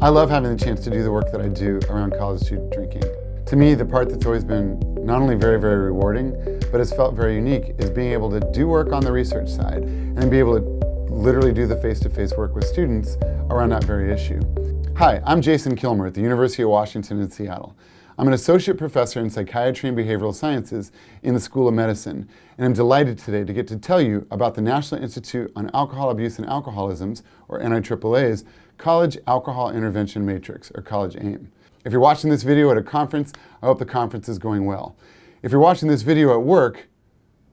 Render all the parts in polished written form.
I love having the chance to do the work that I do around college student drinking. To me, the part that's always been not only very, very rewarding, but has felt very unique is being able to do work on the research side and be able to literally do the face-to-face work with students around that very issue. Hi, I'm Jason Kilmer at the University of Washington in Seattle. I'm an associate professor in psychiatry and behavioral sciences in the School of Medicine, and I'm delighted today to get to tell you about the National Institute on Alcohol Abuse and Alcoholism's, or NIAAA's, College Alcohol Intervention Matrix, or College AIM. If you're watching this video at a conference, I hope the conference is going well. If you're watching this video at work,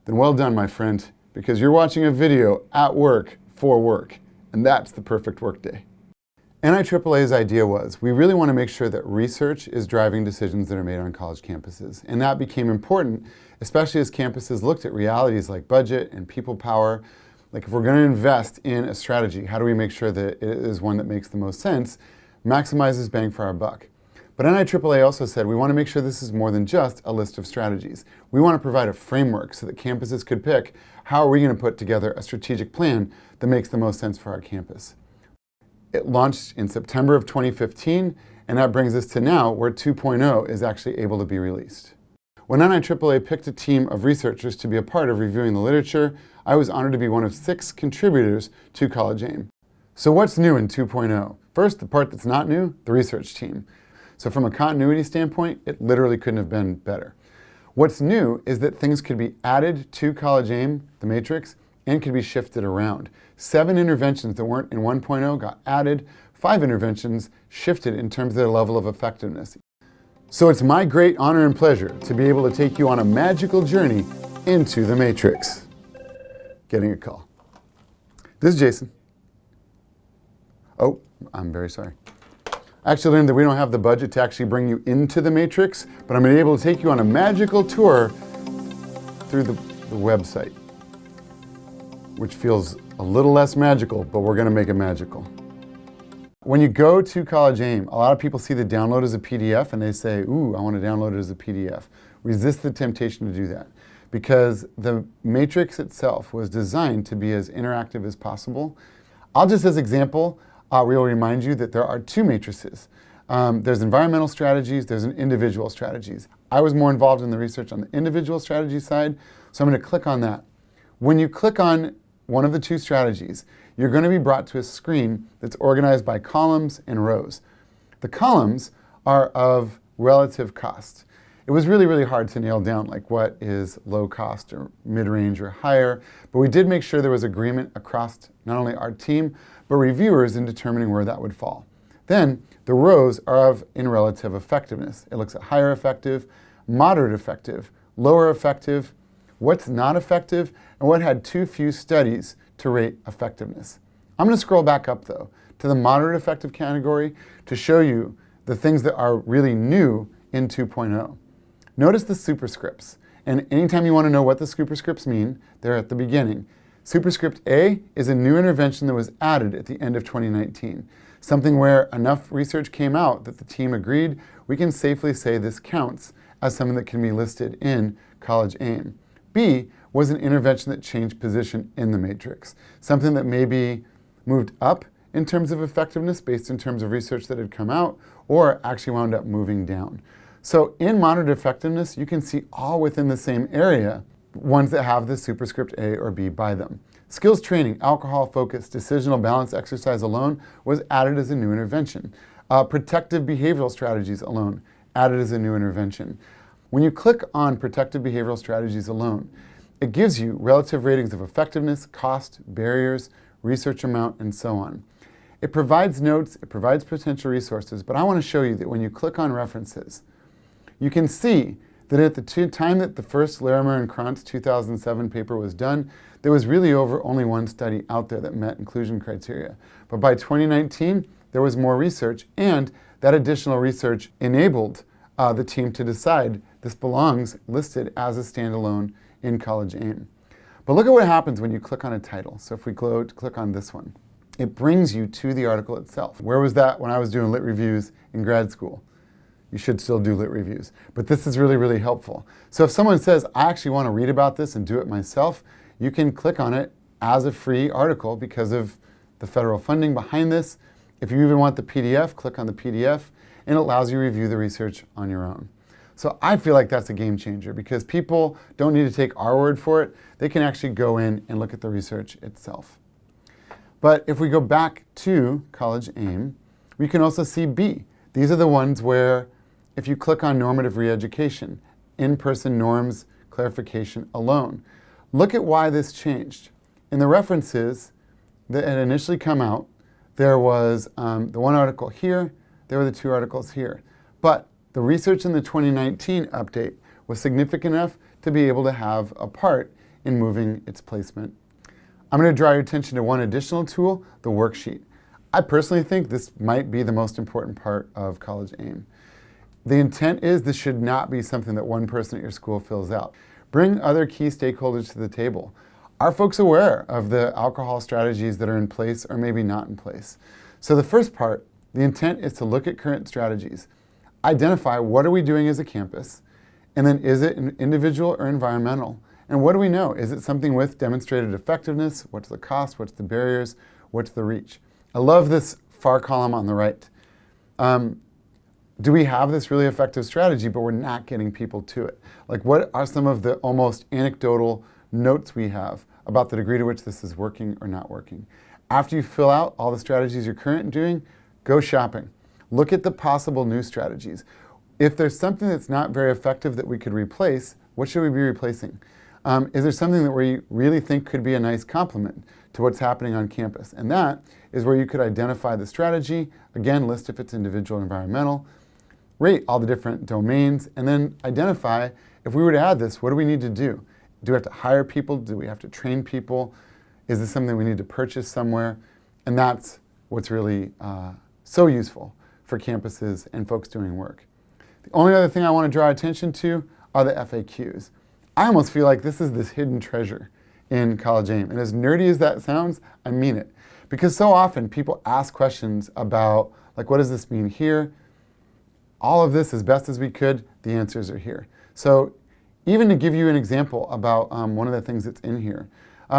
then well done, my friend, because you're watching a video at work for work, and that's the perfect work day. NIAAA's idea was, we really want to make sure that research is driving decisions that are made on college campuses. And that became important, especially as campuses looked at realities like budget and people power. Like if we're going to invest in a strategy, how do we make sure that it is one that makes the most sense, maximizes bang for our buck? But NIAAA also said we want to make sure this is more than just a list of strategies. We want to provide a framework so that campuses could pick how are we going to put together a strategic plan that makes the most sense for our campus. It launched in September of 2015, and that brings us to now where 2.0 is actually able to be released. When NIAAA picked a team of researchers to be a part of reviewing the literature, I was honored to be one of 6 contributors to College AIM. So what's new in 2.0? First, the part that's not new, the research team. So from a continuity standpoint, it literally couldn't have been better. What's new is that things could be added to College AIM, the matrix, and could be shifted around. 7 interventions that weren't in 1.0 got added, 5 interventions shifted in terms of their level of effectiveness. So it's my great honor and pleasure to be able to take you on a magical journey into the matrix. Getting a call. This is Jason. Oh, I'm very sorry. I actually learned that we don't have the budget to actually bring you into the matrix, but I'm going to be able to take you on a magical tour through the website, which feels a little less magical, but we're going to make it magical. When you go to College AIM, a lot of people see the download as a PDF and they say, ooh, I want to download it as a PDF. Resist the temptation to do that because the matrix itself was designed to be as interactive as possible. I'll just, as example, we'll remind you that there are 2 matrices. There's environmental strategies, there's individual strategies. I was more involved in the research on the individual strategy side, so I'm going to click on that. When you click on one of the 2 strategies, you're going to be brought to a screen that's organized by columns and rows. The columns are of relative cost. It was really, really hard to nail down like what is low cost or mid-range or higher, but we did make sure there was agreement across not only our team, but reviewers in determining where that would fall. Then the rows are in relative effectiveness. It looks at higher effective, moderate effective, lower effective, what's not effective, and what had too few studies to rate effectiveness. I'm going to scroll back up, though, to the moderate effective category to show you the things that are really new in 2.0. Notice the superscripts, and anytime you want to know what the superscripts mean, they're at the beginning. Superscript A is a new intervention that was added at the end of 2019, something where enough research came out that the team agreed we can safely say this counts as something that can be listed in College AIM. B was an intervention that changed position in the matrix, something that maybe moved up in terms of effectiveness based in terms of research that had come out, or actually wound up moving down. So in moderate effectiveness, you can see all within the same area, ones that have the superscript A or B by them. Skills training, alcohol focus, decisional balance exercise alone was added as a new intervention. Protective behavioral strategies alone, added as a new intervention. When you click on protective behavioral strategies alone, it gives you relative ratings of effectiveness, cost, barriers, research amount, and so on. It provides notes, it provides potential resources, but I want to show you that when you click on references, you can see that at the time that the first Larimer and Krantz 2007 paper was done, there was really only one study out there that met inclusion criteria. But by 2019, there was more research, and that additional research enabled the team to decide this belongs listed as a standalone in College AIM. But look at what happens when you click on a title. So if we click on this one, it brings you to the article itself. Where was that when I was doing lit reviews in grad school? You should still do lit reviews. But this is really, really helpful. So if someone says, I actually want to read about this and do it myself, you can click on it as a free article because of the federal funding behind this. If you even want the PDF, click on the PDF, and it allows you to review the research on your own. So I feel like that's a game changer because people don't need to take our word for it. They can actually go in and look at the research itself. But if we go back to College AIM, we can also see B. These are the ones where if you click on normative re-education, in-person norms clarification alone, look at why this changed. In the references that had initially come out, there was the one article here, there were the two articles here. But the research in the 2019 update was significant enough to be able to have a part in moving its placement. I'm going to draw your attention to one additional tool, the worksheet. I personally think this might be the most important part of College AIM. The intent is this should not be something that one person at your school fills out. Bring other key stakeholders to the table. Are folks aware of the alcohol strategies that are in place or maybe not in place? So the first part, the intent is to look at current strategies. Identify what are we doing as a campus, and then is it individual or environmental? And what do we know? Is it something with demonstrated effectiveness? What's the cost? What's the barriers? What's the reach? I love this FAR column on the right. Do we have this really effective strategy, but we're not getting people to it? Like, what are some of the almost anecdotal notes we have about the degree to which this is working or not working? After you fill out all the strategies you're currently doing, go shopping. Look at the possible new strategies. If there's something that's not very effective that we could replace, what should we be replacing? Is there something that we really think could be a nice complement to what's happening on campus? And that is where you could identify the strategy, again, list if it's individual, environmental, rate all the different domains, and then identify, if we were to add this, what do we need to do? Do we have to hire people? Do we have to train people? Is this something we need to purchase somewhere? And that's what's really so useful for campuses and folks doing work. The only other thing I want to draw attention to are the FAQs. I almost feel like this is this hidden treasure in College AIM. And as nerdy as that sounds, I mean it. Because so often people ask questions about, like, what does this mean here? All of this, as best as we could, the answers are here. So even to give you an example about one of the things that's in here,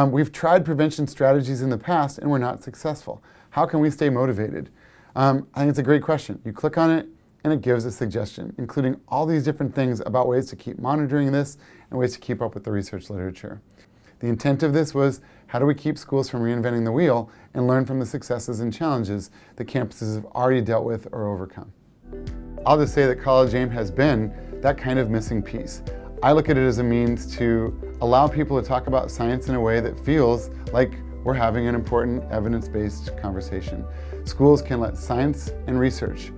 we've tried prevention strategies in the past and we're not successful. How can we stay motivated? I think it's a great question. You click on it and it gives a suggestion, including all these different things about ways to keep monitoring this and ways to keep up with the research literature. The intent of this was, how do we keep schools from reinventing the wheel and learn from the successes and challenges that campuses have already dealt with or overcome? I'll just say that College AIM has been that kind of missing piece. I look at it as a means to allow people to talk about science in a way that feels like we're having an important evidence-based conversation. Schools can let science and research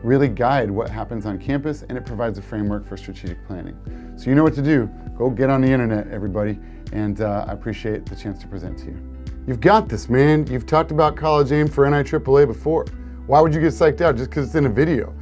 really guide what happens on campus, and it provides a framework for strategic planning. So you know what to do. Go get on the internet, everybody, and I appreciate the chance to present to you. You've got this, man. You've talked about College AIM for NIAAA before. Why would you get psyched out just because it's in a video?